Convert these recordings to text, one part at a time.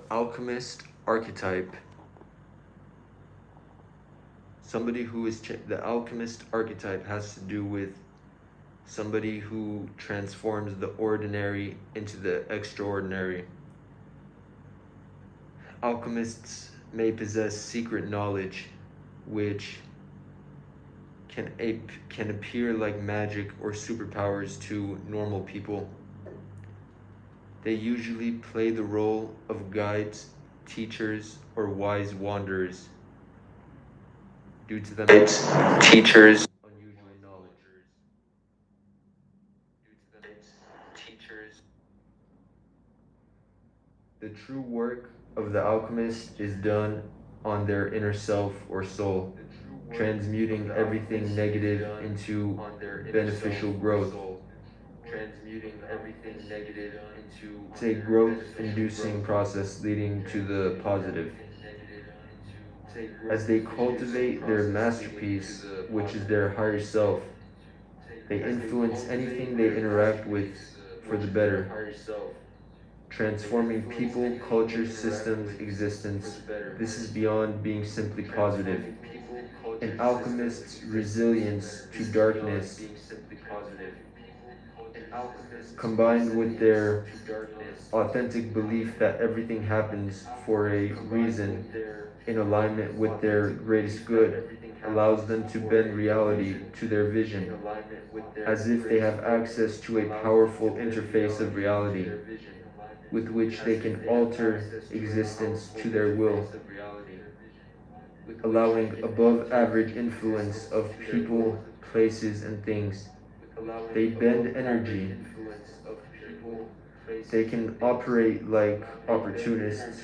Alchemist Archetype. Somebody who is the Alchemist Archetype has to do with somebody who transforms the ordinary into the extraordinary. Alchemists may possess secret knowledge which can appear like magic or superpowers to normal people. They usually play the role of guides, teachers, or wise wanderers due to them teachers unusual knowledge. The true work of the alchemist is done on their inner self or soul, transmuting everything negative into beneficial growth. It's a growth-inducing process leading to the positive. As they cultivate their masterpiece, which is their higher self, they influence anything they interact with for the better, transforming people, culture, systems, existence. This is beyond being simply positive. An alchemist's resilience to darkness, combined with their authentic belief that everything happens for a reason in alignment with their greatest good, allows them to bend reality to their vision, as if they have access to a powerful interface of reality with which they can alter existence to their will, allowing above average influence of people, places, and things. They bend energy. They can operate like opportunists,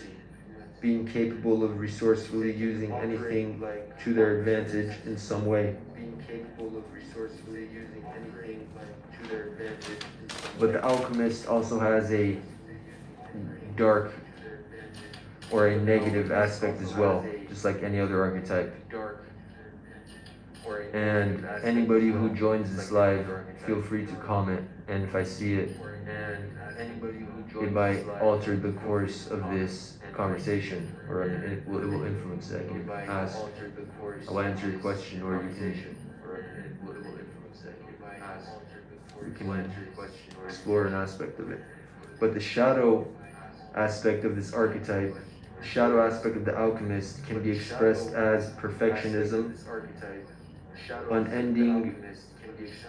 being capable of resourcefully using anything to their advantage in some way. But the alchemist also has a dark or a negative aspect as well, just like any other archetype. And anybody who joins this live, feel free to comment, and if I see it, it might alter the course of this conversation, or it will influence it. I can ask, I'll answer your question, or you can explore an aspect of it. But the shadow aspect of this archetype, the shadow aspect of the alchemist, can be expressed as perfectionism, unending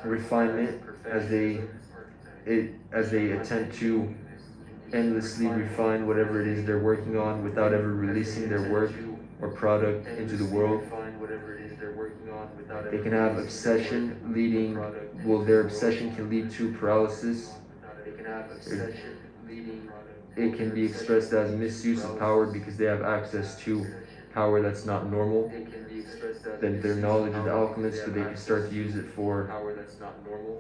refinement, as they attempt to endlessly refine whatever it is they're working on without ever releasing their work or product into the world. They can have obsession leading, their obsession can lead to paralysis. It can be expressed as misuse of power because they have access to power that's not normal. Then their knowledge of the alchemist, but they can start to use it for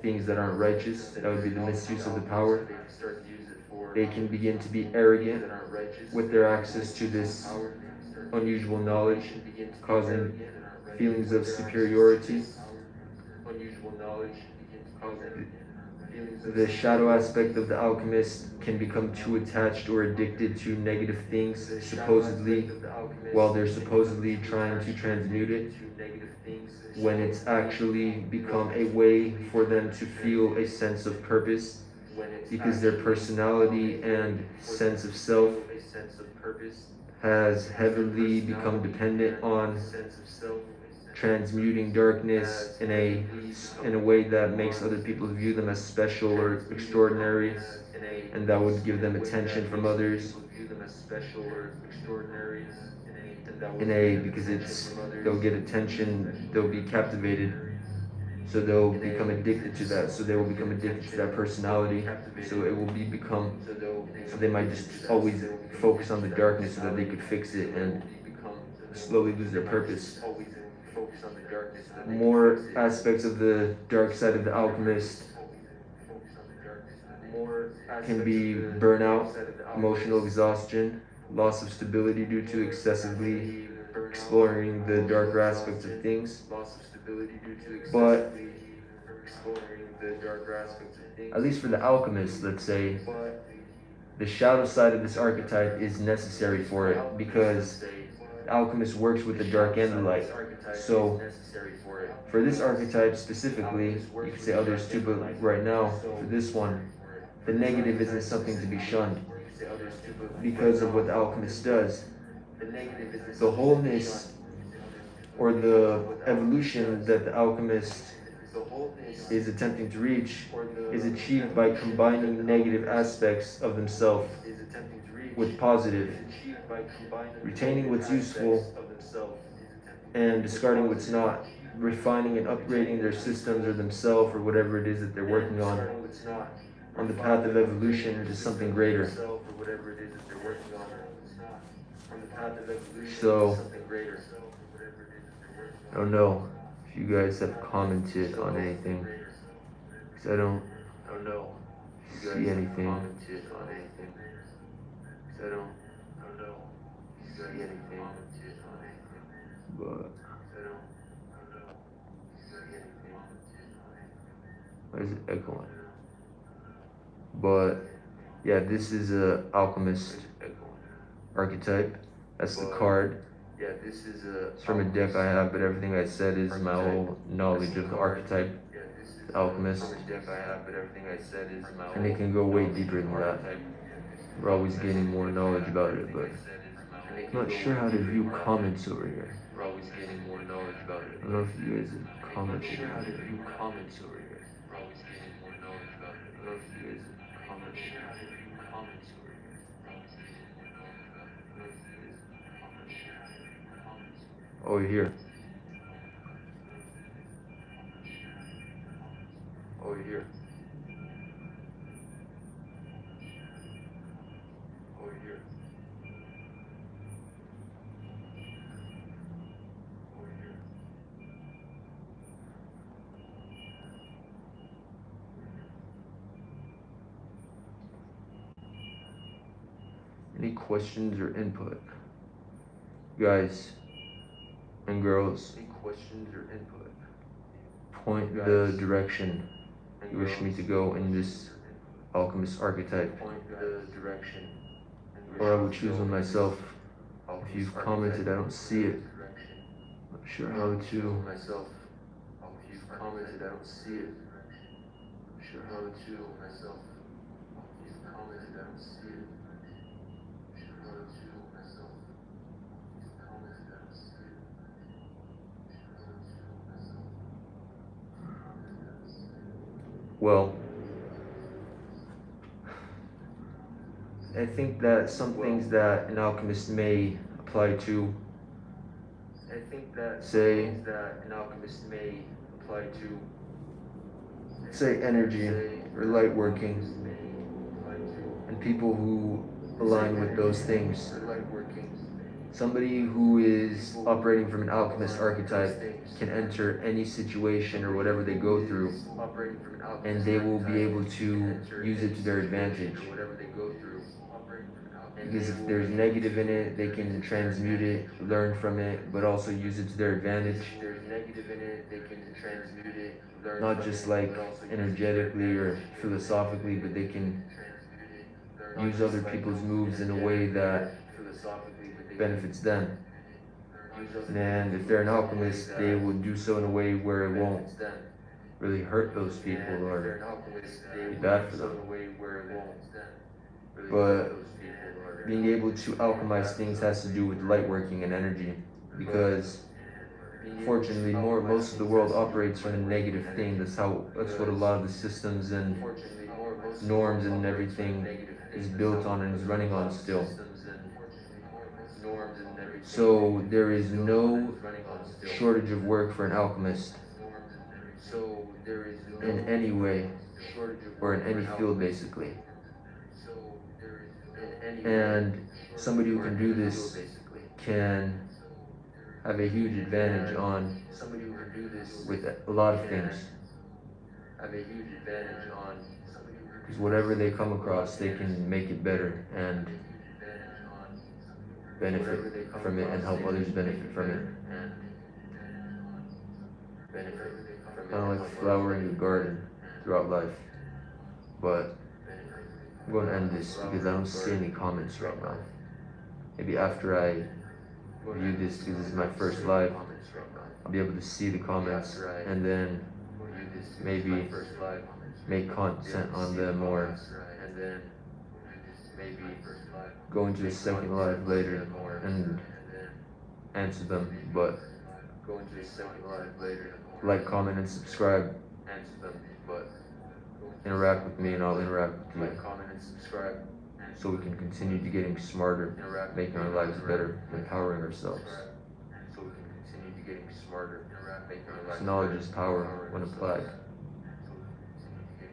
things that aren't righteous. That would be the misuse of the power. They can begin to be arrogant with their access to this unusual knowledge, causing feelings of superiority. The shadow aspect of the alchemist can become too attached or addicted to negative things, while they're supposedly trying to transmute it, when it's actually become a way for them to feel a sense of purpose, because their personality and sense of self has heavily become dependent on transmuting darkness in a way that makes other people view them as special or extraordinary, and that would give them attention from others because they'll get attention, they'll be captivated, so they'll become addicted to that, so they will become addicted to that personality, so they might just always focus on the darkness so that they could fix it and slowly lose their purpose. More aspects of the dark side of the alchemist can be burnout, emotional exhaustion, loss of stability due to excessively exploring the darker aspects of things. But at least for the alchemist, let's say, the shadow side of this archetype is necessary for it, because the alchemist works with the dark and the light. So for this archetype specifically, you could say others too, but right now, for this one, the negative isn't something to be shunned because of what the alchemist does. The wholeness or the evolution that the alchemist is attempting to reach is achieved by combining negative aspects of themselves with positive, retaining what's useful and discarding what's not, refining and upgrading their systems or themselves or whatever it is that they're working on the path of evolution into something greater. So, I don't know if you guys have commented on anything, because I don't see anything. But why is it echoing? But yeah, this is a Alchemist Archetype. That's the card. It's from a deck I have, but everything I said is my whole knowledge of the archetype, the Alchemist. And it can go way deeper than that. We're always gaining more knowledge about it, but I'm not sure how to view comments over here. I don't know if you guys have commented on it. Oh, here. Any questions or input? Guys and girls, point the direction you wish me to go in this Alchemist Archetype, or I will choose one myself. If you've commented, I don't see it. Not sure how to. Well, I think that some things that an alchemist may apply to, say energy or light working, and people who align with those things. Somebody who is operating from an alchemist archetype can enter any situation or whatever they go through, and they will be able to use it to their advantage. Because if there's negative in it, they can transmute it, learn from it, but also use it to their advantage. Not just like energetically or philosophically, but they can use other people's moves in a way that benefits them. And if they're an alchemist, they will do so in a way where it won't really hurt those people or be bad for them. But being able to alchemize things has to do with light working and energy, because fortunately most of the world operates from a negative thing. That's what a lot of the systems and norms and everything is built on and is running on still. So there is no shortage of work for an alchemist in any way or in any field basically. And somebody who can do this can have a huge advantage on with a lot of things. Because whatever they come across, they can make it better and benefit from it and help others benefit from it. Kind of like flowering a garden throughout life. But I'm going to end this because I don't see any comments right now. Maybe after I view this, because this is my first live, I'll be able to see the comments and then maybe make content on them or go into a second live later and answer them. But like, comment, and subscribe. Interact with me and I'll interact with you. So we can continue to getting smarter, making our lives better, empowering ourselves. Because knowledge is power when applied.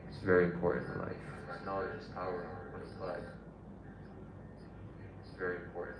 It's very important in life. Knowledge is power when applied. It's very important.